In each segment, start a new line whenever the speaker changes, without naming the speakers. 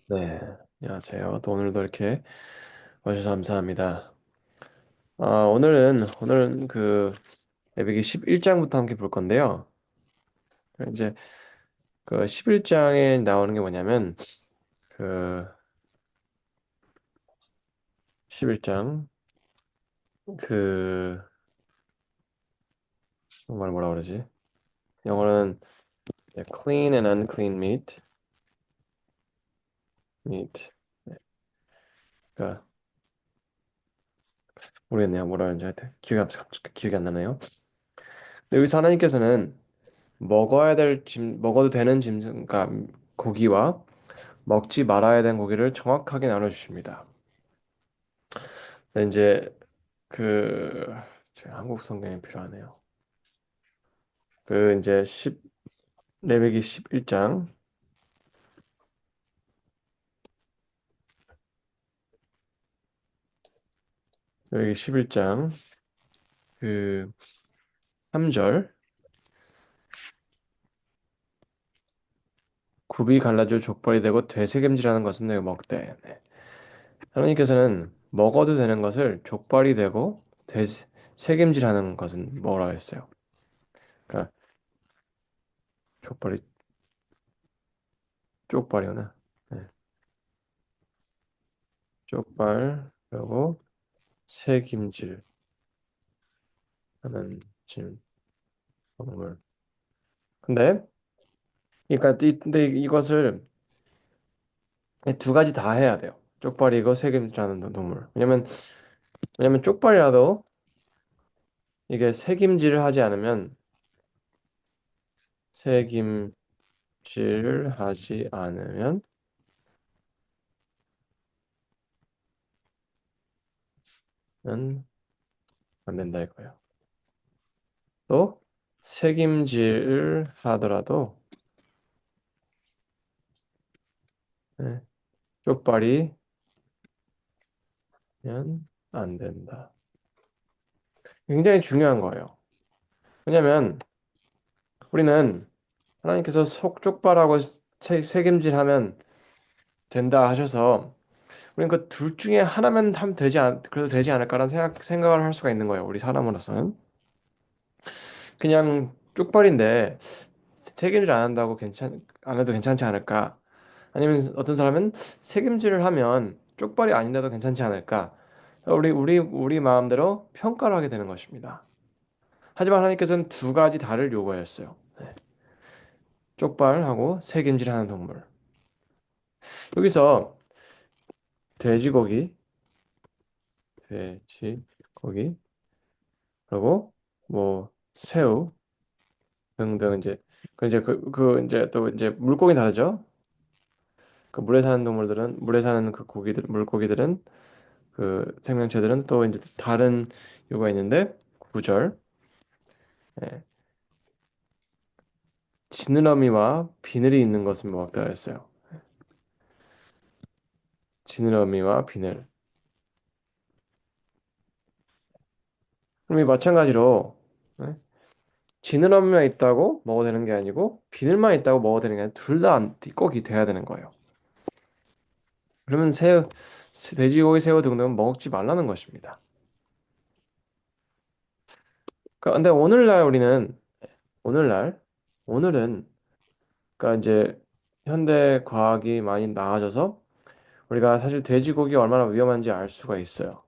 네, 안녕하세요. 또 오늘도 이렇게 와주셔서 감사합니다. 오늘은 그 레위기 11장부터 함께 볼 건데요. 이제 그 11장에 나오는 게 뭐냐면 그 11장 그 정말 뭐라 그러지? 영어로는 clean and unclean meat. 네, 그러니까 모르겠네요. 뭐라 하는지 하여튼 기억이 안 나네요. 근데 여기서 하나님께서는 먹어도 되는 그러니까 고기와 먹지 말아야 되는 고기를 정확하게 나눠주십니다. 근데 이제 그 제가 한국 성경이 필요하네요. 그 이제 10 레위기 11장 레위기 11장 그 3절 굽이 갈라져 족발이 되고 되새김질하는 것은 내가 먹되. 네. 하나님께서는 먹어도 되는 것을 족발이 되고 되새김질하는 것은 뭐라 했어요? 그러니까 족발이 쪽발이구나. 네. 쪽발 그리고 새김질하는 질 동물. 근데 근데 이것을 두 가지 다 해야 돼요. 쪽발이고 새김질하는 동물. 왜냐면 쪽발이라도 이게 새김질을 하지 않으면 새김질을 하지 않으면 안 된다 이거예요. 또 새김질을 하더라도 네, 쪽발이면 안 된다. 굉장히 중요한 거예요. 왜냐면 우리는 하나님께서 속쪽발하고 새김질하면 된다 하셔서 우리는 그 둘 중에 하나면 하면 그래도 되지 않을까라는 생각을 할 수가 있는 거예요. 우리 사람으로서는. 그냥 쪽발인데 책임질 안 한다고 안 해도 괜찮지 않을까? 아니면 어떤 사람은 책임질을 하면 쪽발이 아닌데도 괜찮지 않을까? 우리 마음대로 평가를 하게 되는 것입니다. 하지만 하나님께서는 두 가지 다를 요구하였어요. 쪽발하고 새김질하는 동물. 여기서 돼지고기, 돼지고기, 그리고 뭐 새우 등등 이제 또 이제 물고기 다르죠? 그 물에 사는 물에 사는 물고기들은 그 생명체들은 또 이제 다른 이유가 있는데 구절 예. 지느러미와 비늘이 있는 것은 먹다 했어요. 지느러미와 비늘. 그럼 이 마찬가지로 예? 지느러미만 있다고 먹어도 되는 게 아니고 비늘만 있다고 먹어도 되는 게 아니라 둘 다 꼭 돼야 되는 거예요. 그러면 돼지고기, 새우 등등은 먹지 말라는 것입니다. 근데 오늘날 오늘은 그러니까 이제 현대 과학이 많이 나아져서 우리가 사실 돼지고기가 얼마나 위험한지 알 수가 있어요.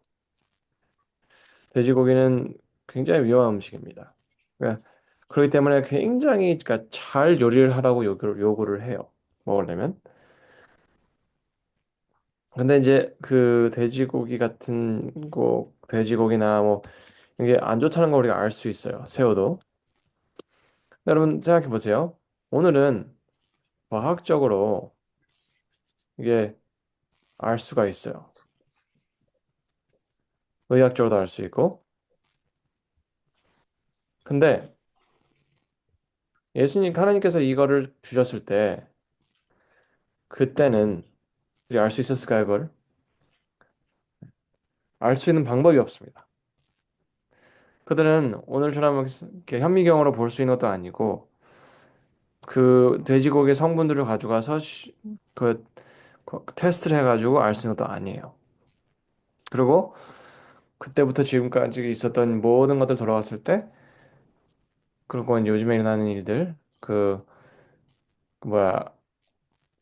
돼지고기는 굉장히 위험한 음식입니다. 그러니까 그렇기 때문에 굉장히 그러니까 잘 요리를 하라고 요구를 해요. 먹으려면. 근데 이제 그 돼지고기나 뭐 이게 안 좋다는 걸 우리가 알 수 있어요. 새우도. 여러분 생각해 보세요. 오늘은 과학적으로 이게 알 수가 있어요. 의학적으로도 알 수 있고. 근데 하나님께서 이거를 주셨을 때 그때는 우리 알 수 있었을까요, 그걸? 알 수 있는 방법이 없습니다. 그들은 오늘처럼 이렇게 현미경으로 볼 수 있는 것도 아니고 그 돼지고기 성분들을 가져가서 그 테스트를 해가지고 알 수 있는 것도 아니에요. 그리고 그때부터 지금까지 있었던 모든 것들 돌아왔을 때, 그리고 이제 요즘에 일어나는 일들, 그 뭐야,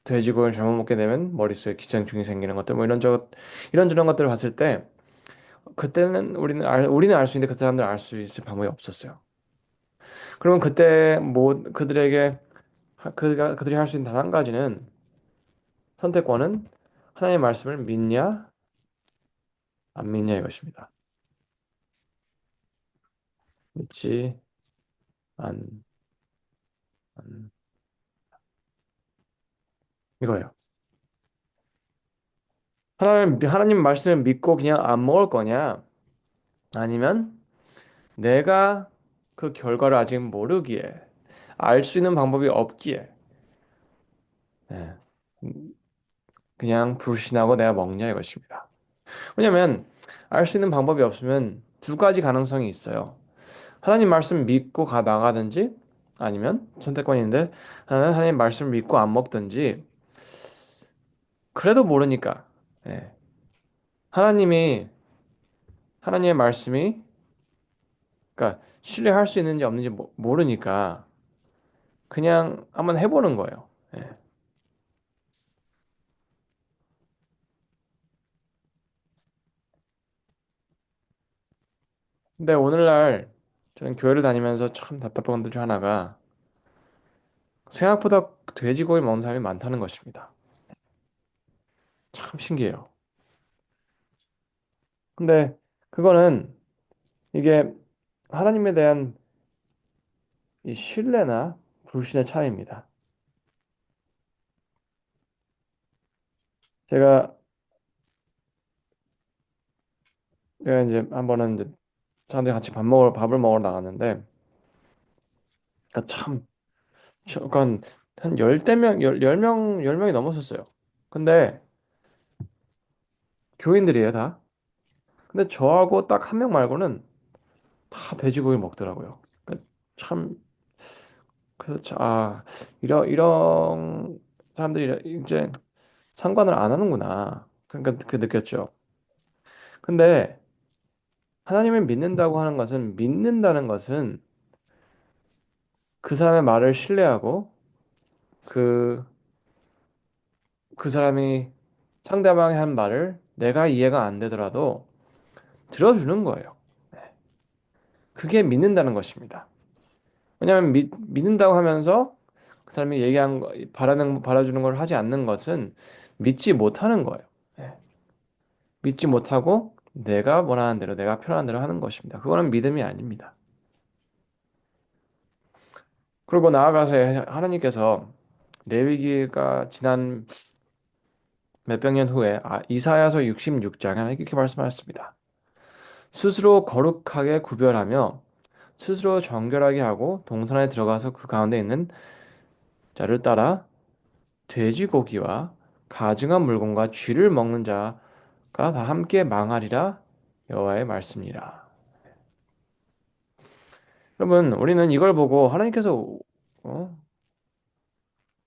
돼지고기를 잘못 먹게 되면 머릿속에 기생충이 생기는 것들, 뭐 이런저런 것들을 봤을 때, 그때는 우리는 알 수 있는데 그 사람들은 알 수 있을 방법이 없었어요. 그러면 그때 뭐 그들이 할 수 있는 단 한 가지는, 선택권은 하나님의 말씀을 믿냐 안 믿냐 이것입니다. 믿지 안, 안 이거예요. 하나님 말씀을 믿고 그냥 안 먹을 거냐, 아니면 내가 그 결과를 아직 모르기에, 알 수 있는 방법이 없기에, 예, 그냥 불신하고 내가 먹냐 이것입니다. 왜냐면 알 수 있는 방법이 없으면 두 가지 가능성이 있어요. 하나님 말씀 믿고 가 나가든지, 아니면 선택권인데 하나는 하나님 말씀 믿고 안 먹든지. 그래도 모르니까, 예, 하나님이 하나님의 말씀이, 그러니까 신뢰할 수 있는지 없는지 모르니까 그냥 한번 해보는 거예요. 예. 근데 오늘날 저는 교회를 다니면서 참 답답한 것들 중 하나가, 생각보다 돼지고기 먹는 사람이 많다는 것입니다. 참 신기해요. 근데 그거는, 이게 하나님에 대한 이 신뢰나 불신의 차이입니다. 제가 제가 이제 한 번은 이제 사람들이 같이 밥을 먹으러 나갔는데, 그러니까 참 그러니까 한 열대 명, 열 명이 넘었었어요. 근데 교인들이에요, 다. 근데 저하고 딱 한 명 말고는 다 돼지고기 먹더라고요. 그러니까 참, 그래서 이런 사람들이 이제 상관을 안 하는구나. 그러니까 그 느꼈죠. 근데 하나님을 믿는다는 것은 그 사람의 말을 신뢰하고, 그 그 사람이 상대방이 한 말을 내가 이해가 안 되더라도 들어주는 거예요. 그게 믿는다는 것입니다. 왜냐하면 믿는다고 하면서 그 사람이 얘기한 거, 바라주는 걸 하지 않는 것은 믿지 못하는 거예요. 예. 믿지 못하고 내가 원하는 대로, 내가 편한 대로 하는 것입니다. 그거는 믿음이 아닙니다. 그리고 나아가서 하나님께서 레위기가 지난 몇백 년 후에, 이사야서 66장에 이렇게 말씀하셨습니다. 스스로 거룩하게 구별하며 스스로 정결하게 하고 동산에 들어가서 그 가운데 있는 자를 따라 돼지고기와 가증한 물건과 쥐를 먹는 자가 다 함께 망하리라, 여호와의 말씀이라. 여러분, 우리는 이걸 보고 하나님께서 어?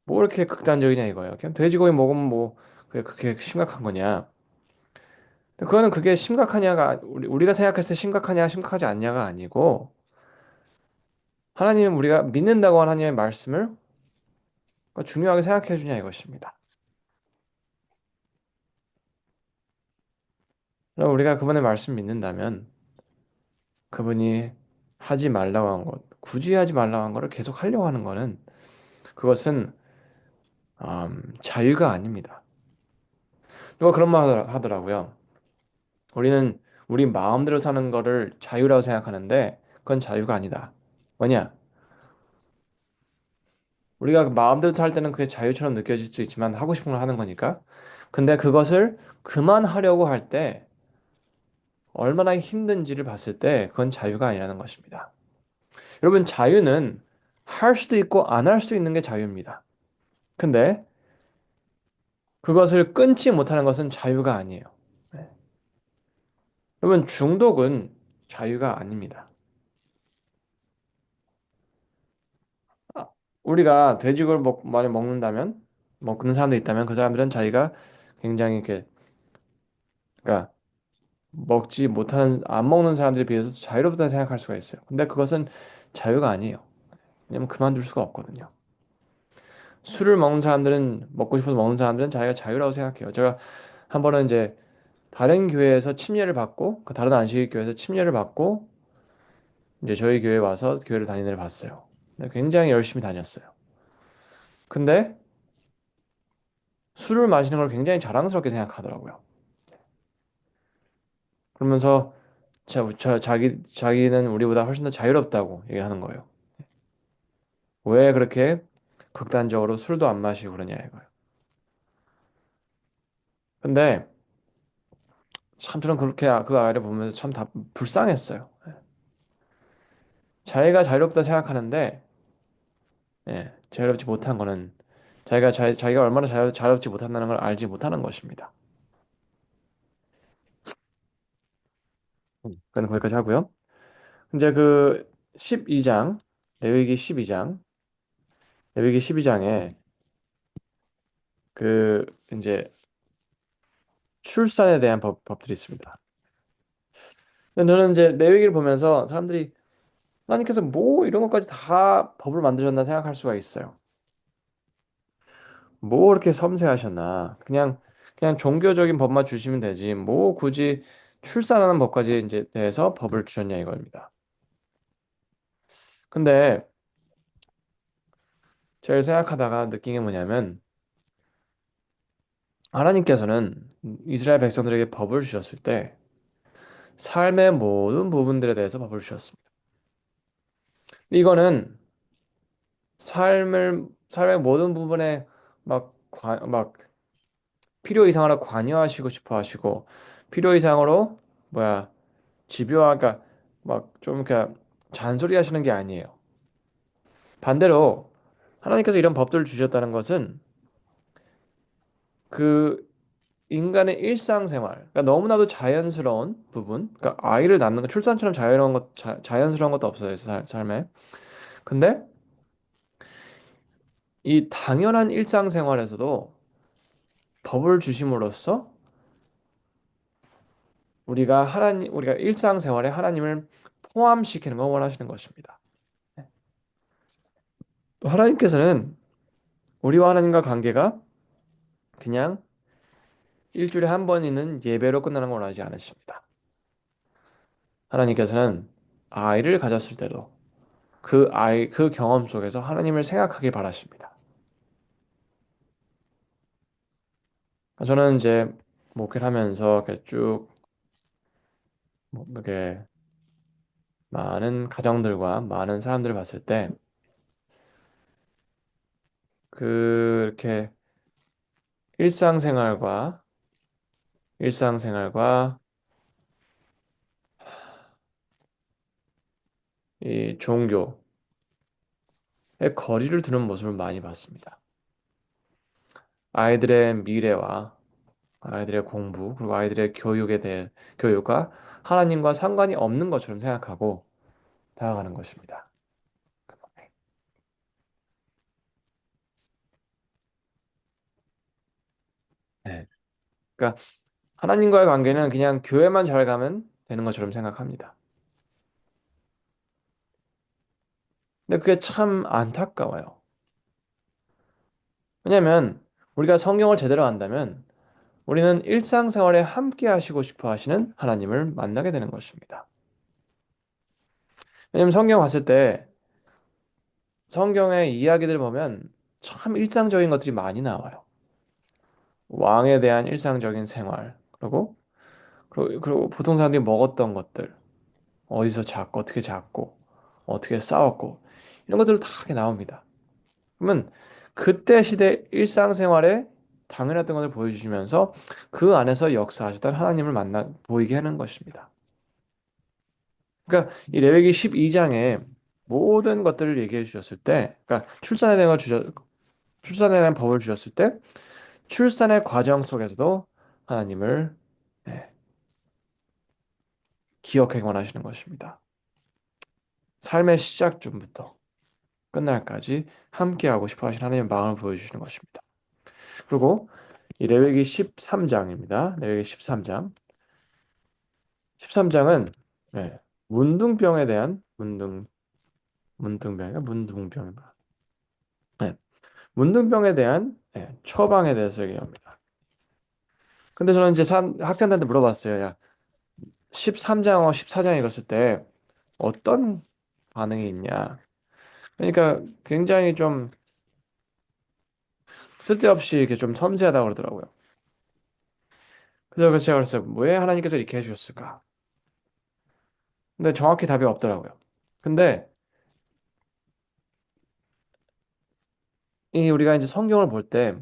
뭐 이렇게 극단적이냐 이거예요. 그냥 돼지고기 먹으면 뭐 그게 그렇게 심각한 거냐? 근데 그거는, 그게 심각하냐가, 우리가 생각했을 때 심각하냐 심각하지 않냐가 아니고, 하나님은 우리가 믿는다고 하는 하나님의 말씀을 중요하게 생각해 주냐 이것입니다. 그럼 우리가 그분의 말씀 믿는다면, 그분이 하지 말라고 한 것, 굳이 하지 말라고 한 거를 계속 하려고 하는 거는, 그것은 자유가 아닙니다. 누가 그런 말 하더라고요. 우리는 우리 마음대로 사는 거를 자유라고 생각하는데 그건 자유가 아니다. 뭐냐? 우리가 그 마음대로 살 때는 그게 자유처럼 느껴질 수 있지만 하고 싶은 걸 하는 거니까. 근데 그것을 그만하려고 할 때 얼마나 힘든지를 봤을 때 그건 자유가 아니라는 것입니다. 여러분, 자유는 할 수도 있고 안 할 수 있는 게 자유입니다. 근데 그것을 끊지 못하는 것은 자유가 아니에요. 네. 여러분, 중독은 자유가 아닙니다. 아, 우리가 돼지고기를 많이 먹는 사람도 있다면 그 사람들은 자기가 굉장히 이렇게 그러니까 먹지 못하는 안 먹는 사람들에 비해서 자유롭다 생각할 수가 있어요. 근데 그것은 자유가 아니에요. 왜냐면 그만둘 수가 없거든요. 술을 먹는 사람들은 먹고 싶어서 먹는 사람들은 자기가 자유라고 생각해요. 제가 한 번은 이제 다른 교회에서 침례를 받고 그 다른 안식일 교회에서 침례를 받고 이제 저희 교회에 와서 교회를 다니는 애를 봤어요. 근데 굉장히 열심히 다녔어요. 근데 술을 마시는 걸 굉장히 자랑스럽게 생각하더라고요. 그러면서 자기는 우리보다 훨씬 더 자유롭다고 얘기하는 거예요. 왜 그렇게 극단적으로 술도 안 마시고 그러냐 이거예요. 근데 참 저는 그렇게 그 아이를 보면서 참 다 불쌍했어요. 자기가 자유롭다 생각하는데 자유롭지 못한 거는 자기가 얼마나 자유롭지 못한다는 걸 알지 못하는 것입니다. 그는 거기까지 하고요. 이제 그 12장 레위기 12장 레위기 12장에 그 이제 출산에 대한 법들이 있습니다. 근데 저는 이제 레위기를 보면서 사람들이 하나님께서 뭐 이런 것까지 다 법을 만드셨나 생각할 수가 있어요. 뭐 이렇게 섬세하셨나? 그냥 종교적인 법만 주시면 되지. 뭐 굳이 출산하는 법까지 이제 대해서 법을 주셨냐 이겁니다. 근데 제가 생각하다가 느낀 게 뭐냐면 하나님께서는 이스라엘 백성들에게 법을 주셨을 때 삶의 모든 부분들에 대해서 법을 주셨습니다. 이거는 삶의 모든 부분에 막 필요 이상으로 관여하시고 싶어 하시고 필요 이상으로 뭐야 집요하가 막 좀 이렇게 잔소리 하시는 게 아니에요. 반대로 하나님께서 이런 법들을 주셨다는 것은 그 인간의 일상생활, 그러니까 너무나도 자연스러운 부분, 그러니까 아이를 낳는 거 출산처럼 자연스러운 것도 없어요, 삶에. 근데 이 당연한 일상생활에서도 법을 주심으로써 우리가 일상생활에 하나님을 포함시키는 걸 원하시는 것입니다. 또 하나님께서는 우리와 하나님과 관계가 그냥 일주일에 한 번 있는 예배로 끝나는 걸 원하지 않으십니다. 하나님께서는 아이를 가졌을 때도 그 경험 속에서 하나님을 생각하길 바라십니다. 저는 이제 목회를 하면서 이렇게 쭉 이렇게 많은 가정들과 많은 사람들을 봤을 때 그렇게 일상생활과 일상생활과 이 종교의 거리를 두는 모습을 많이 봤습니다. 아이들의 미래와 아이들의 공부 그리고 아이들의 교육에 대해 교육과 하나님과 상관이 없는 것처럼 생각하고 다가가는 것입니다. 네. 그러니까 하나님과의 관계는 그냥 교회만 잘 가면 되는 것처럼 생각합니다. 근데 그게 참 안타까워요. 왜냐하면 우리가 성경을 제대로 안다면 우리는 일상생활에 함께 하시고 싶어 하시는 하나님을 만나게 되는 것입니다. 왜냐하면 성경 봤을 때 성경의 이야기들 보면 참 일상적인 것들이 많이 나와요. 왕에 대한 일상적인 생활, 그리고 보통 사람들이 먹었던 것들, 어디서 잤고, 어떻게 잤고, 어떻게 싸웠고, 이런 것들도 다 이렇게 나옵니다. 그러면 그때 시대 일상생활에 당연했던 것을 보여주시면서 그 안에서 역사하시던 하나님을 만나 보이게 하는 것입니다. 그러니까 이 레위기 12장에 모든 것들을 얘기해 주셨을 때, 그러니까 출산에 대한 법을 주셨을 때, 출산의 과정 속에서도 하나님을 예, 기억하기 원하시는 것입니다. 삶의 시작점부터 끝날까지 함께하고 싶어 하시는 하나님의 마음을 보여주시는 것입니다. 그리고 이 레위기 13장입니다. 레위기 13장. 13장은 문둥병에 대한 문둥병인가 문둥병인가? 네, 문둥병에 대한 처방에 대해서 얘기합니다. 근데 저는 이제 학생들한테 물어봤어요. 야, 13장과 14장 읽었을 때 어떤 반응이 있냐? 그러니까 굉장히 좀 쓸데없이 이렇게 좀 섬세하다고 그러더라고요. 그래서 제가 그랬어요. 왜 하나님께서 이렇게 해주셨을까? 근데 정확히 답이 없더라고요. 근데 이 우리가 이제 성경을 볼 때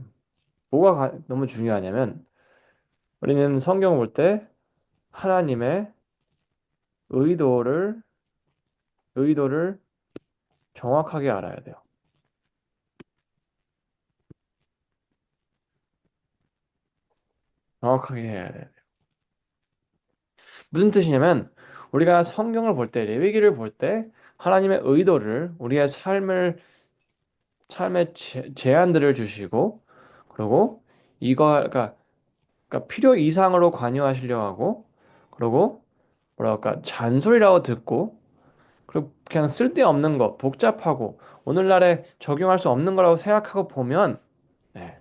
뭐가 너무 중요하냐면 우리는 성경을 볼 때 하나님의 의도를 의도를 정확하게 알아야 돼요. 정확하게 해야 돼요. 무슨 뜻이냐면 우리가 성경을 볼 때, 레위기를 볼 때 하나님의 의도를 우리의 삶의 제한들을 주시고 그리고 그러니까 필요 이상으로 관여하시려 하고 그리고 뭐랄까 잔소리라고 듣고 그리고 그냥 쓸데없는 거 복잡하고 오늘날에 적용할 수 없는 거라고 생각하고 보면 네.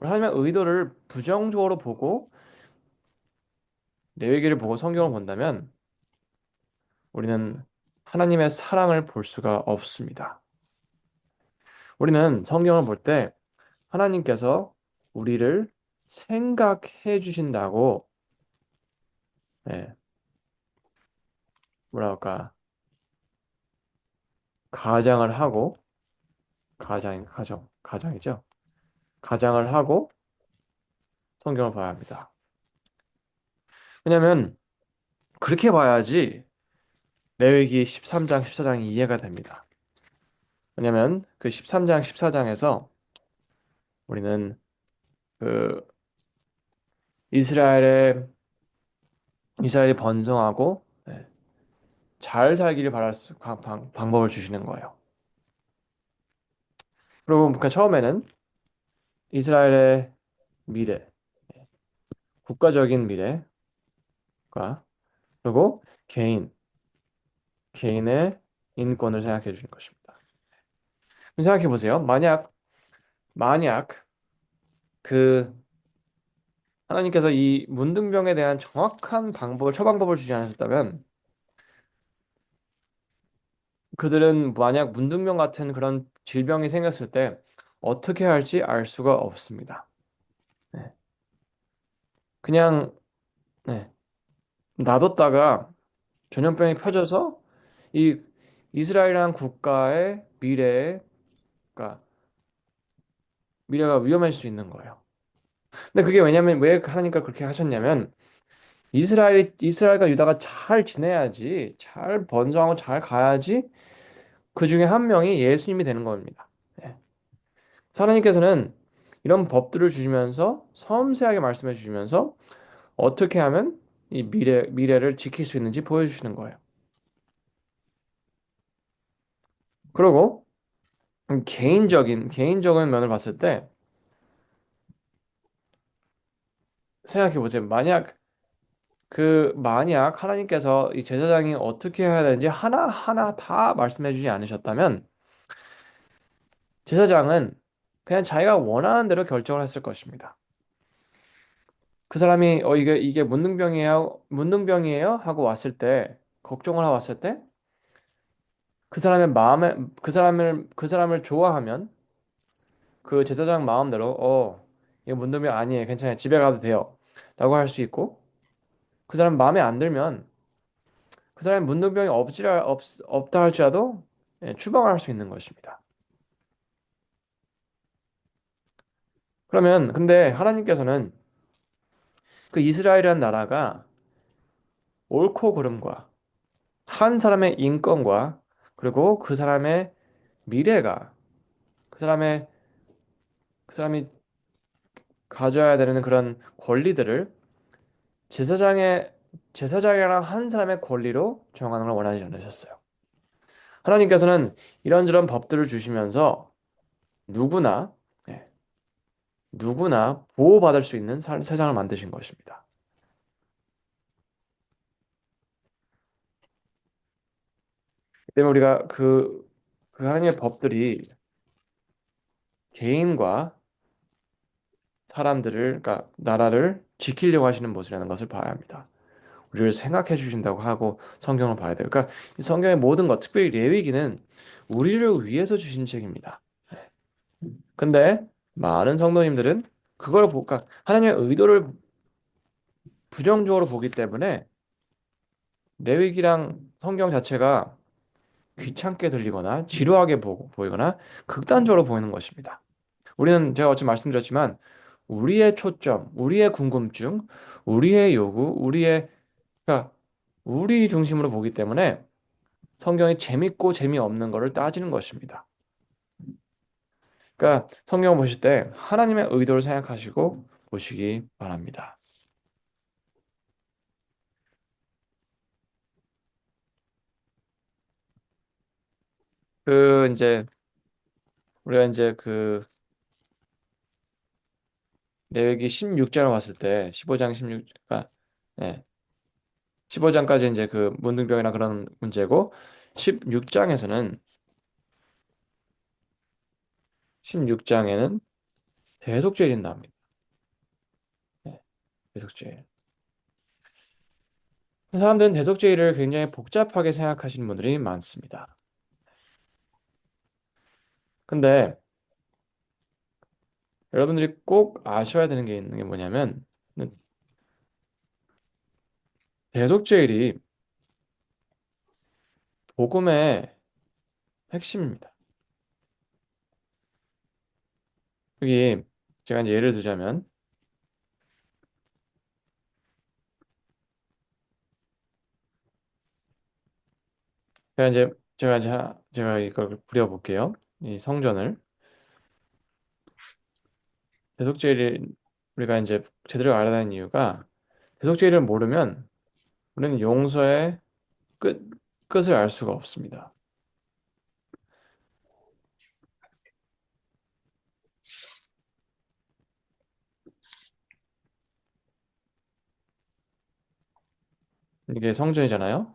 우리 하나님의 의도를 부정적으로 보고 레위기를 보고 성경을 본다면 우리는 하나님의 사랑을 볼 수가 없습니다. 우리는 성경을 볼 때 하나님께서 우리를 생각해 주신다고 예, 뭐랄까 가장을 하고 가정이죠. 가장을 하고 성경을 봐야 합니다. 왜냐하면 그렇게 봐야지 레위기 13장, 14장이 이해가 됩니다. 왜냐하면 그 13장, 14장에서 우리는 그 이스라엘의 이스라엘이 번성하고 잘 살기를 바랄 방법을 주시는 거예요. 그리고 그 처음에는 이스라엘의 미래, 국가적인 미래과 그리고 개인의 인권을 생각해 주는 것입니다. 생각해 보세요. 만약 그 하나님께서 이 문둥병에 대한 정확한 처방법을 주지 않으셨다면 그들은 만약 문둥병 같은 그런 질병이 생겼을 때 어떻게 할지 알 수가 없습니다. 네. 그냥 네. 놔뒀다가 전염병이 퍼져서 이 이스라엘이라는 국가의 그러니까 미래가 위험할 수 있는 거예요. 근데 그게 왜냐면 왜 하나님께서 그렇게 하셨냐면 이스라엘과 유다가 잘 지내야지 잘 번성하고 잘 가야지 그 중에 한 명이 예수님이 되는 겁니다. 예. 하나님께서는 이런 법들을 주시면서 섬세하게 말씀해 주시면서 어떻게 하면 이 미래를 지킬 수 있는지 보여주시는 거예요. 그리고 개인적인 면을 봤을 때 생각해 보세요. 만약 하나님께서 이 제사장이 어떻게 해야 되는지 하나하나 다 말씀해 주지 않으셨다면 제사장은 그냥 자기가 원하는 대로 결정을 했을 것입니다. 그 사람이 이게 문둥병이에요 하고 왔을 때 걱정을 하고 왔을 때 그 사람의 마음에 그 사람을 좋아하면 그 제사장 마음대로 이거 문둥병 아니에요 괜찮아요 집에 가도 돼요 라고 할 수 있고 그 사람 마음에 안 들면 그 사람이 문둥병이 없다 할지라도 추방을 할 수 있는 것입니다. 그러면 근데 하나님께서는 그 이스라엘이라는 나라가 옳고 그름과 한 사람의 인권과 그리고 그 사람의 미래가 그 사람의 그 사람이 가져야 되는 그런 권리들을 제사장의 제사장이랑 한 사람의 권리로 정하는 걸 원하지 않으셨어요. 하나님께서는 이런저런 법들을 주시면서 누구나 예, 누구나 보호받을 수 있는 세상을 만드신 것입니다. 때문에 우리가 그 하나님의 법들이 개인과 사람들을, 그러니까 나라를 지키려고 하시는 모습이라는 것을 봐야 합니다. 우리를 생각해 주신다고 하고 성경을 봐야 돼요. 그러니까 이 성경의 모든 것, 특별히 레위기는 우리를 위해서 주신 책입니다. 근데 많은 성도님들은 그러니까 하나님의 의도를 부정적으로 보기 때문에 레위기랑 성경 자체가 귀찮게 들리거나 지루하게 보이거나 극단적으로 보이는 것입니다. 우리는 제가 어제 말씀드렸지만 우리의 초점, 우리의 궁금증, 우리의 요구, 그러니까 우리 중심으로 보기 때문에 성경이 재밌고 재미없는 것을 따지는 것입니다. 그러니까 성경을 보실 때 하나님의 의도를 생각하시고 보시기 바랍니다. 이제 우리가 이제 레위기 16장을 봤을 때 15장 16가 예. 15장까지 이제 그 문둥병이나 그런 문제고 16장에서는 16장에는 대속죄일이 나옵니다. 네, 대속죄일. 사람들은 대속죄일을 굉장히 복잡하게 생각하시는 분들이 많습니다. 근데 여러분들이 꼭 아셔야 되는 게 있는 게 뭐냐면 대속죄일이 복음의 핵심입니다. 여기 제가 이제 예를 들자면 제가 이걸 그려볼게요. 이 성전을 대속죄일이 우리가 이제 제대로 알아야 하는 이유가 대속죄일을 모르면 우리는 용서의 끝 끝을 알 수가 없습니다. 이게 성전이잖아요.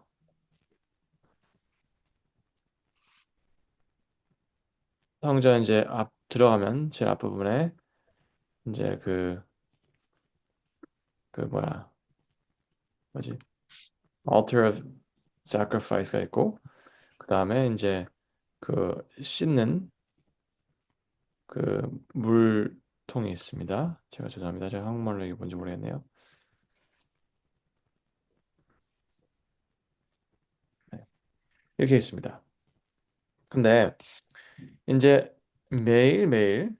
성전 이제 앞 들어가면 제일 앞부분에 이제 그 뭐지? altar of sacrifice가 있고 그 다음에 이제 씻는 그 물통이 있습니다. 제가 죄송합니다. 제가 한국말로 이게 뭔지 모르겠네요. 네, 이렇게 있습니다. 근데 이제 매일매일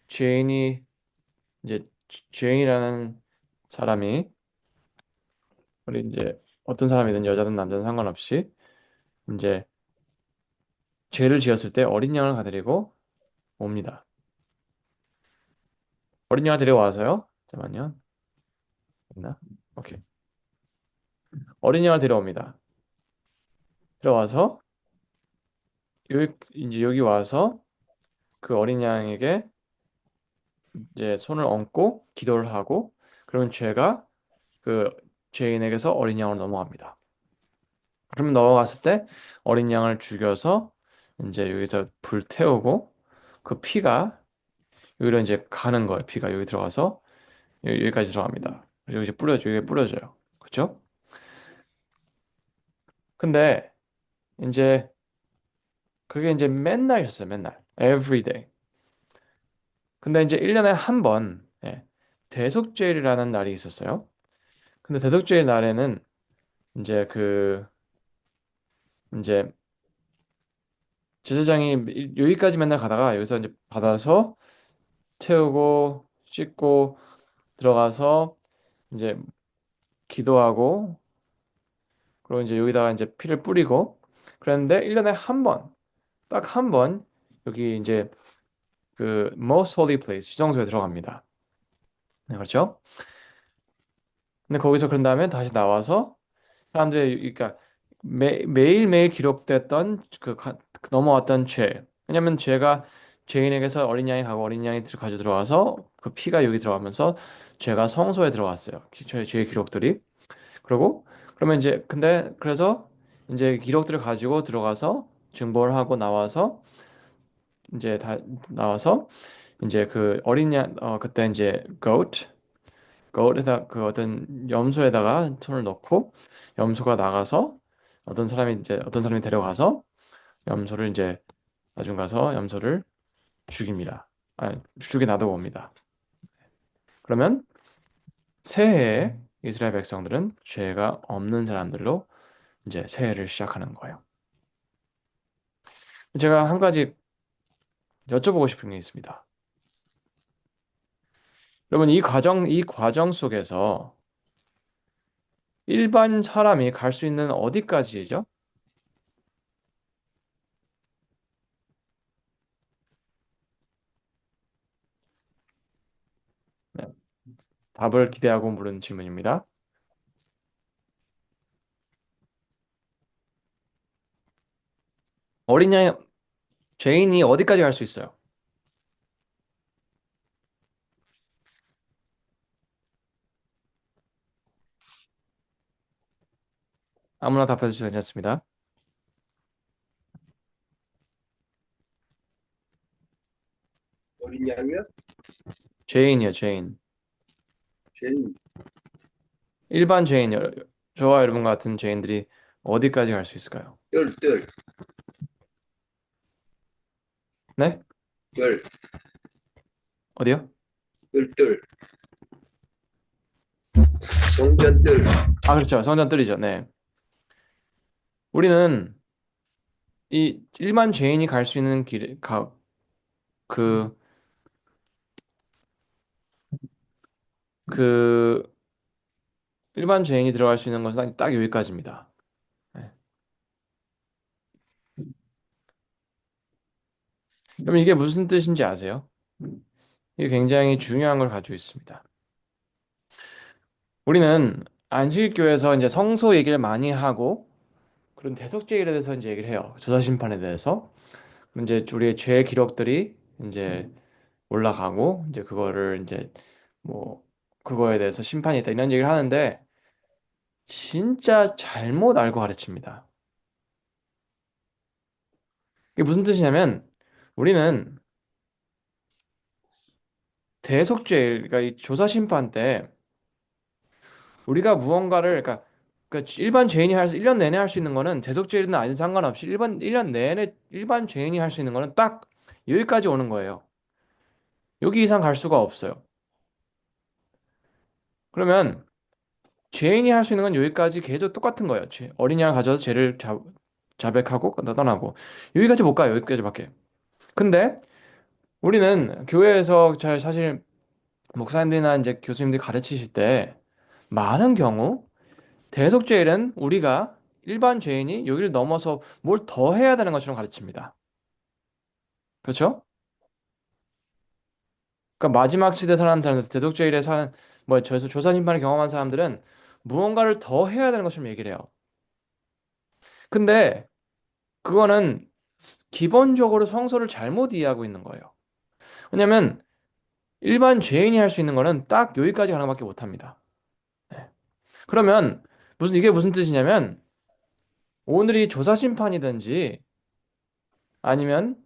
죄인이 이제 죄인이라는 사람이 우리 이제 어떤 사람이든 여자든 남자든 상관없이 이제 죄를 지었을 때 어린 양을 가드리고 옵니다. 어린 양을 데려와서요. 잠깐만요. 있나? 오케이. 어린 양을 데려옵니다. 들어와서 여기 와서 그 어린 양에게 이제 손을 얹고 기도를 하고 그러면 죄가 그 죄인에게서 어린 양으로 넘어갑니다. 그러면 넘어갔을 때 어린 양을 죽여서 이제 여기서 불 태우고 그 피가 여기로 이제 가는 거예요. 피가 여기 들어가서 여기까지 들어갑니다. 그리고 이제 여기에 뿌려져요. 그렇죠? 근데 이제 그게 이제 맨날 있었어요. 맨날. Every day. 근데 이제 1년에 한 번, 대속죄일이라는 날이 있었어요. 근데 대속죄일 날에는 이제 이제 제사장이 여기까지 맨날 가다가 여기서 이제 받아서 태우고 씻고 들어가서 이제 기도하고 그리고 이제 여기다가 이제 피를 뿌리고 그랬는데 1년에 한 번, 딱 한 번 여기 이제 그 most holy place 지성소에 들어갑니다. 네, 그렇죠? 근데 거기서 그런 다음에 다시 나와서 사람들이 그러니까 매일매일 기록됐던 넘어왔던 죄. 왜냐면 죄가 죄인에게서 어린 양이 가고 어린 양이 가져 들어와서 그 피가 여기 들어가면서 죄가 성소에 들어왔어요. 죄의 기록들이. 그리고 그러면 이제 근데 그래서 이제 기록들을 가지고 들어가서 증거를 하고 나와서 이제 다 나와서 이제 그 어린 양 그때 이제 goat에다 그 어떤 염소에다가 손을 넣고 염소가 나가서 어떤 사람이 데려가서 염소를 이제 나중 가서 염소를 죽입니다. 죽게 놔두고 옵니다. 그러면 새해에 이스라엘 백성들은 죄가 없는 사람들로 이제 새해를 시작하는 거예요. 제가 한 가지 여쭤보고 싶은 게 있습니다. 여러분, 이 과정 속에서 일반 사람이 갈 수 있는 어디까지죠? 네, 답을 기대하고 물은 질문입니다. 어린 양, 죄인이 어디까지 갈 수 있어요? 아무나 답해 주셔도 괜찮습니다.
어린 양이요?
죄인이요, 죄인.
죄인
일반 죄인, 저와 여러분 같은 죄인들이 어디까지 갈 수 있을까요?
뜰,
네?
뜰,
어디요?
뜰, 성전 뜰.
그렇죠. 성전 뜰이죠. 네. 우리는 이 일반 죄인이 갈 수 있는 그, 그, 일반 죄인이 들어갈 수 있는 것은 딱 여기까지입니다. 네. 그럼 이게 무슨 뜻인지 아세요? 이게 굉장히 중요한 걸 가지고 있습니다. 우리는 안식일교에서 이제 성소 얘기를 많이 하고 그런 대속죄에 대해서 이제 얘기를 해요. 조사심판에 대해서. 그럼 이제 우리의 죄 기록들이 이제 올라가고 이제 그거를 이제 뭐 그거에 대해서 심판이 있다 이런 얘기를 하는데 진짜 잘못 알고 가르칩니다. 이게 무슨 뜻이냐면 우리는 대속죄 그러니까 이 조사심판 때 우리가 무언가를 그러니까 일반 죄인이 1년 내내 할 수 있는 거는 대속죄는 아닌 상관없이 1년 내내 일반 죄인이 할 수 있는 거는 딱 여기까지 오는 거예요. 여기 이상 갈 수가 없어요. 그러면 죄인이 할 수 있는 건 여기까지 계속 똑같은 거예요. 어린 양을 가져서 죄를 자백하고 떠나고 여기까지 못 가요. 여기까지밖에. 근데 우리는 교회에서 잘 사실 목사님들이나 이제 교수님들이 가르치실 때 많은 경우 대속죄일은 우리가 일반 죄인이 여기를 넘어서 뭘 더 해야 되는 것처럼 가르칩니다. 그렇죠? 그러니까 마지막 시대 사는 사람들, 대속죄일에 사는 뭐 저에서 조사 심판을 경험한 사람들은 무언가를 더 해야 되는 것처럼 얘기를 해요. 근데 그거는 기본적으로 성서를 잘못 이해하고 있는 거예요. 왜냐면 일반 죄인이 할 수 있는 거는 딱 여기까지 가는 것밖에 못 합니다. 네. 그러면 이게 무슨 뜻이냐면 오늘이 조사 심판이든지 아니면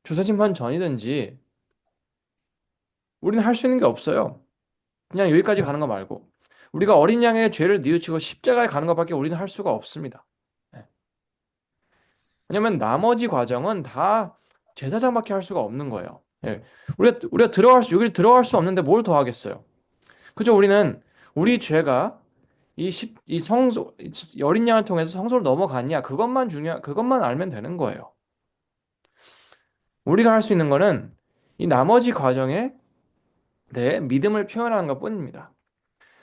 조사 심판 전이든지 우리는 할 수 있는 게 없어요. 그냥 여기까지 가는 거 말고 우리가 어린 양의 죄를 뉘우치고 십자가에 가는 것밖에 우리는 할 수가 없습니다. 네. 왜냐면 나머지 과정은 다 제사장밖에 할 수가 없는 거예요. 예. 우리가 여기 들어갈 수 없는데 뭘 더 하겠어요? 그죠? 우리는 우리 죄가 이 성소, 이 어린 양을 통해서 성소를 넘어갔냐? 그것만 알면 되는 거예요. 우리가 할 수 있는 거는 이 나머지 과정에 내 믿음을 표현하는 것 뿐입니다.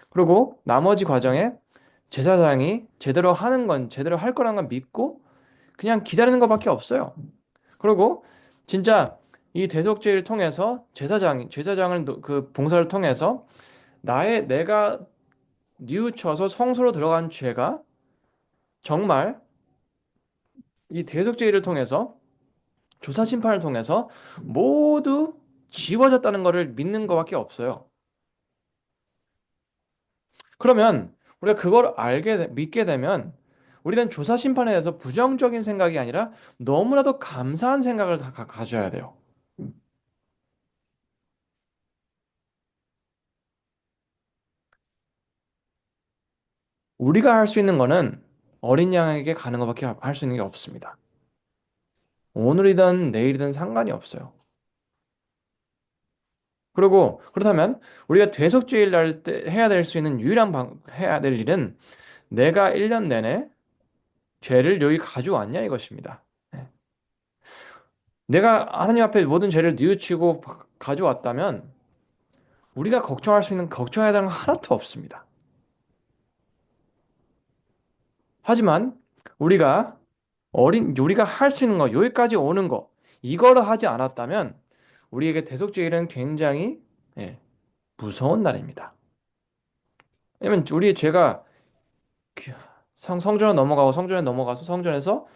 그리고 나머지 과정에 제사장이 제대로 할 거라는 걸 믿고 그냥 기다리는 것밖에 없어요. 그리고 진짜 이 대속죄를 통해서 제사장을 그 봉사를 통해서 내가 뉘우쳐서 성소로 들어간 죄가 정말 이 대속죄를 통해서 조사 심판을 통해서 모두 지워졌다는 것을 믿는 것밖에 없어요. 그러면 우리가 그걸 믿게 되면 우리는 조사 심판에 대해서 부정적인 생각이 아니라 너무나도 감사한 생각을 가져야 돼요. 우리가 할 수 있는 거는 어린 양에게 가는 것밖에 할 수 있는 게 없습니다. 오늘이든 내일이든 상관이 없어요. 그리고 그렇다면 우리가 대속죄를 할 때 해야 될 수 있는 해야 될 일은 내가 1년 내내 죄를 여기 가져왔냐 이것입니다. 네. 내가 하나님 앞에 모든 죄를 뉘우치고 가져왔다면 우리가 걱정해야 되는 건 하나도 없습니다. 하지만 우리가 우리가 할 수 있는 거, 여기까지 오는 거, 이거를 하지 않았다면 우리에게 대속죄일은 굉장히 예, 무서운 날입니다. 왜냐면 우리의 죄가 성전을 넘어가고 성전에 넘어가서 성전에서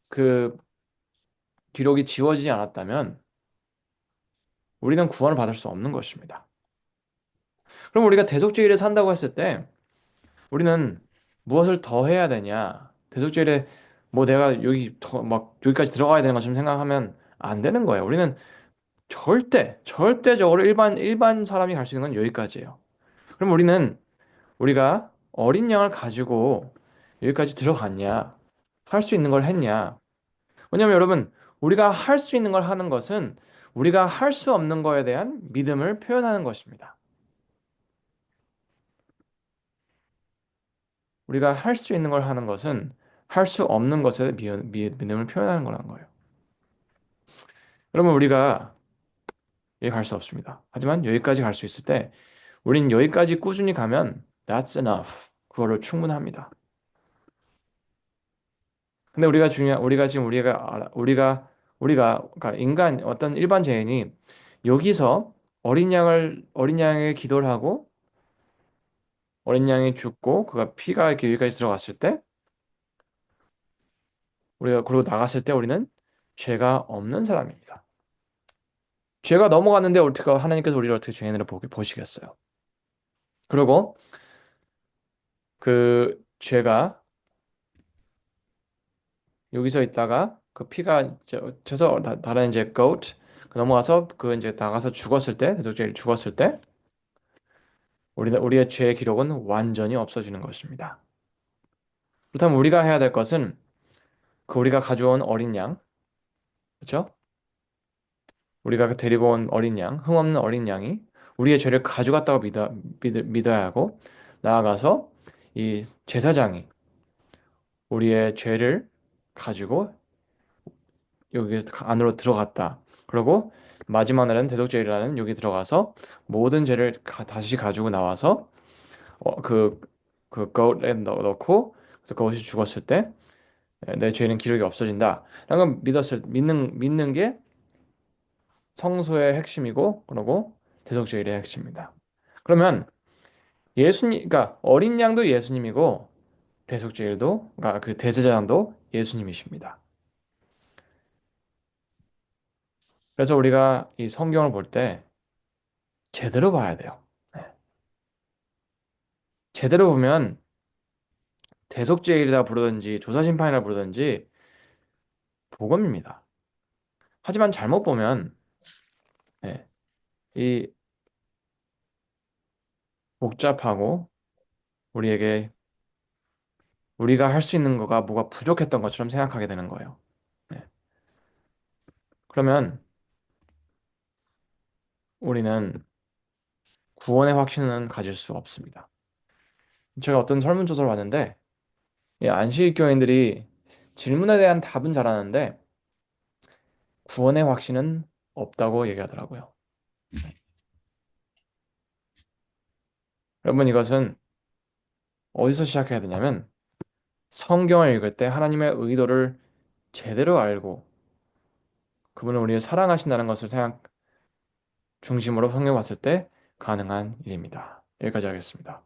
그 기록이 지워지지 않았다면 우리는 구원을 받을 수 없는 것입니다. 그럼 우리가 대속죄일에 산다고 했을 때 우리는 무엇을 더 해야 되냐? 대속죄일에 뭐 내가 여기까지 들어가야 되는 것처럼 생각하면 안 되는 거예요. 우리는 절대적으로 일반 사람이 갈 수 있는 건 여기까지예요. 그럼 우리가 어린 양을 가지고 여기까지 들어갔냐? 할 수 있는 걸 했냐? 왜냐면 여러분, 우리가 할 수 있는 걸 하는 것은 우리가 할 수 없는 거에 대한 믿음을 표현하는 것입니다. 우리가 할 수 있는 걸 하는 것은 할 수 없는 것에 믿음을 표현하는 거라는 거예요. 그러면 우리가 여기 갈 수 없습니다. 하지만 여기까지 갈 수 있을 때 우린 여기까지 꾸준히 가면 that's enough. 그걸로 충분합니다. 근데 우리가 지금 그러니까 어떤 일반 죄인이 여기서 어린 양에게 기도를 하고 어린 양이 죽고 그가 피가 이렇게 여기까지 들어갔을 때 우리가 그리고 나갔을 때 우리는 죄가 없는 사람입니다. 죄가 넘어갔는데 어떻게 하나님께서 우리를 어떻게 죄인으로 보시겠어요? 그리고 그 죄가 여기서 있다가 그 피가 져서 다른 이제 goat 넘어가서 그 이제 나가서 죽었을 때 대속죄를 죽었을 때 우리의 죄의 기록은 완전히 없어지는 것입니다. 그렇다면 우리가 해야 될 것은 그 우리가 가져온 어린 양, 그렇죠? 우리가 데리고 온 어린 양, 흠없는 어린 양이 우리의 죄를 가져갔다고 믿어야 하고 나아가서 이 제사장이 우리의 죄를 가지고 여기 안으로 들어갔다. 그리고 마지막 날은 대속죄일이라는 여기 들어가서 모든 죄를 다시 가지고 나와서 그 goat에 넣고 그래서 그것이 죽었을 때 내 죄는 기록이 없어진다. 라는 걸 믿는 게 성소의 핵심이고 그리고 대속죄일의 핵심입니다. 그러면 그러니까 어린 양도 예수님이고 대속죄일도 그러니까 그 대제사장도 예수님이십니다. 그래서 우리가 이 성경을 볼 때 제대로 봐야 돼요. 네. 제대로 보면 대속죄일이라 부르든지 조사심판이라 부르든지 복음입니다. 하지만 잘못 보면 네, 이 복잡하고 우리에게 우리가 할 수 있는 거가 뭐가 부족했던 것처럼 생각하게 되는 거예요. 네. 그러면 우리는 구원의 확신은 가질 수 없습니다. 제가 어떤 설문조사를 봤는데 이 안식교인들이 질문에 대한 답은 잘하는데 구원의 확신은 없다고 얘기하더라고요. 여러분 이것은 어디서 시작해야 되냐면 성경을 읽을 때 하나님의 의도를 제대로 알고 그분을 우리를 사랑하신다는 것을 생각 중심으로 성경 봤을 때 가능한 일입니다. 여기까지 하겠습니다.